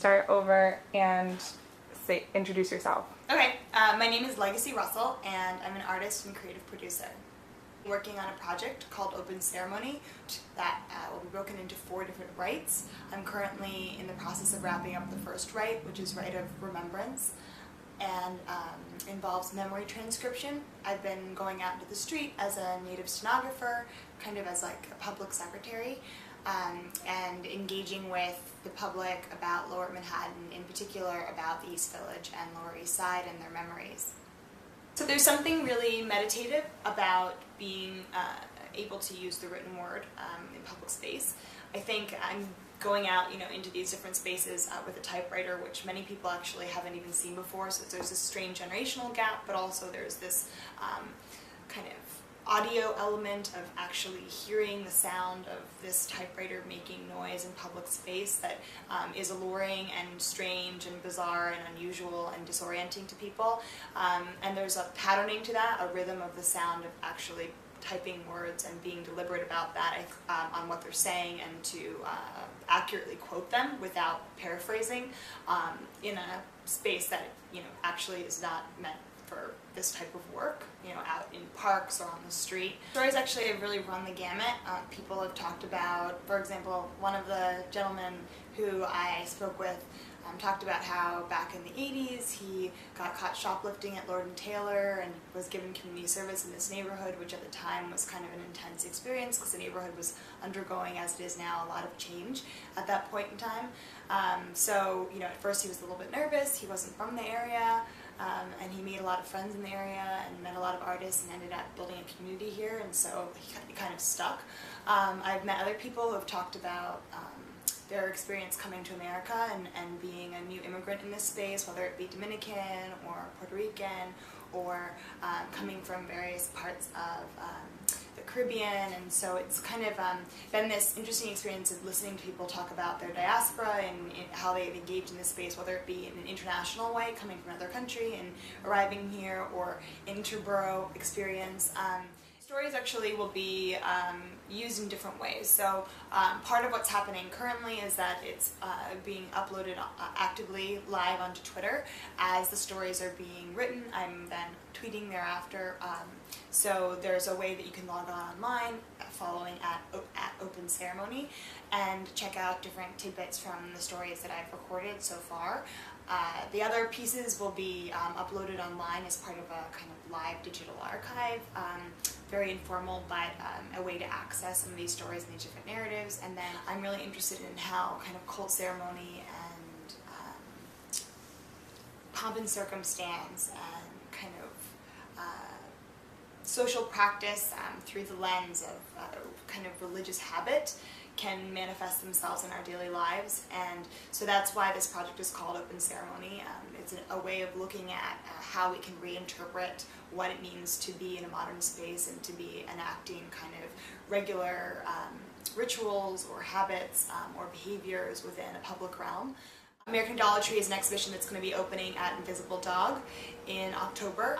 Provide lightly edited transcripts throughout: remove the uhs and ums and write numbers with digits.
start over and introduce yourself. Okay, my name is Legacy Russell, and I'm an artist and creative producer. I'm working on a project called Open Ceremony that will be broken into 4 different rites. I'm currently in the process of wrapping up the first rite, which is Rite of Remembrance, and involves memory transcription. I've been going out into the street as a native stenographer, kind of as like a public secretary, and engaging with the public about Lower Manhattan, in particular about the East Village and Lower East Side and their memories. So there's something really meditative about being able to use the written word in public space. I think I'm going out, into these different spaces with a typewriter, which many people actually haven't even seen before. So there's this strange generational gap, but also there's this kind of audio element of actually hearing the sound of this typewriter making noise in public space that is alluring and strange and bizarre and unusual and disorienting to people. And there's a patterning to that, a rhythm of the sound of actually typing words and being deliberate about that on what they're saying, and to accurately quote them without paraphrasing in a space that actually is not meant for this type of work, out in parks or on the street. Stories actually have really run the gamut. People have talked about, for example, one of the gentlemen who I spoke with talked about how back in the 80s he got caught shoplifting at Lord & Taylor and was given community service in this neighborhood, which at the time was kind of an intense experience because the neighborhood was undergoing, as it is now, a lot of change at that point in time. So, at first he was a little bit nervous. He wasn't from the area, and he made a lot of friends in the area and met a lot of artists and ended up building a community here, and so he kind of stuck. I've met other people who have talked about their experience coming to America and being a new immigrant in this space, whether it be Dominican or Puerto Rican or coming from various parts of the Caribbean. And so it's kind of been this interesting experience of listening to people talk about their diaspora and how they've engaged in this space, whether it be in an international way, coming from another country and arriving here, or interborough experience. Stories actually will be used in different ways. So part of what's happening currently is that it's being uploaded actively live onto Twitter as the stories are being written. I'm then tweeting thereafter. So there's a way that you can log on online, following at Open Ceremony, and check out different tidbits from the stories that I've recorded so far. The other pieces will be uploaded online as part of a kind of live digital archive. Very informal, but a way to access some of these stories and these different narratives. And then I'm really interested in how kind of cult ceremony and pomp and circumstance and kind of social practice through the lens of kind of religious habit can manifest themselves in our daily lives. And so that's why this project is called Open Ceremony. It's a way of looking at how we can reinterpret what it means to be in a modern space and to be enacting kind of regular rituals or habits or behaviors within a public realm. American Idolatry is an exhibition that's going to be opening at Invisible Dog in October,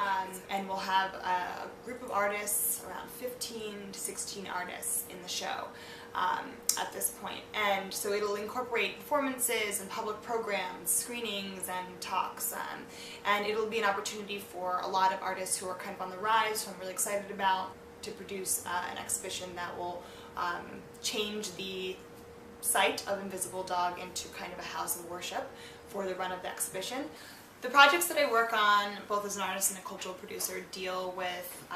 and we'll have a group of artists, around 15 to 16 artists in the show at this point. And so it'll incorporate performances and public programs, screenings and talks, and it'll be an opportunity for a lot of artists who are kind of on the rise, who I'm really excited about, to produce an exhibition that will change the site of Invisible Dog into kind of a house of worship for the run of the exhibition. The projects that I work on, both as an artist and a cultural producer, deal with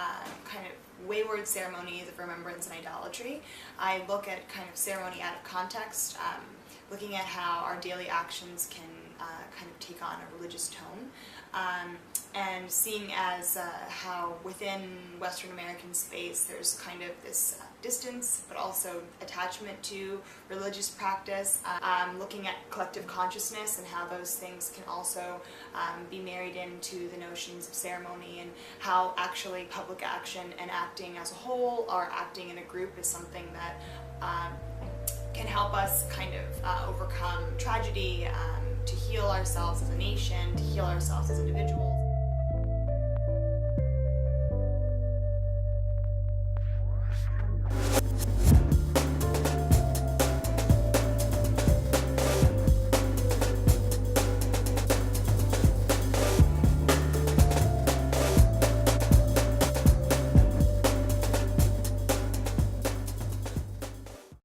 kind of wayward ceremonies of remembrance and idolatry. I look at kind of ceremony out of context, looking at how our daily actions can kind of take on a religious tone, and seeing as how within Western American space there's kind of this distance but also attachment to religious practice, looking at collective consciousness and how those things can also be married into the notions of ceremony, and how actually public action and acting as a whole or acting in a group is something that can help us kind of overcome tragedy, to heal ourselves as a nation, to heal ourselves as individuals.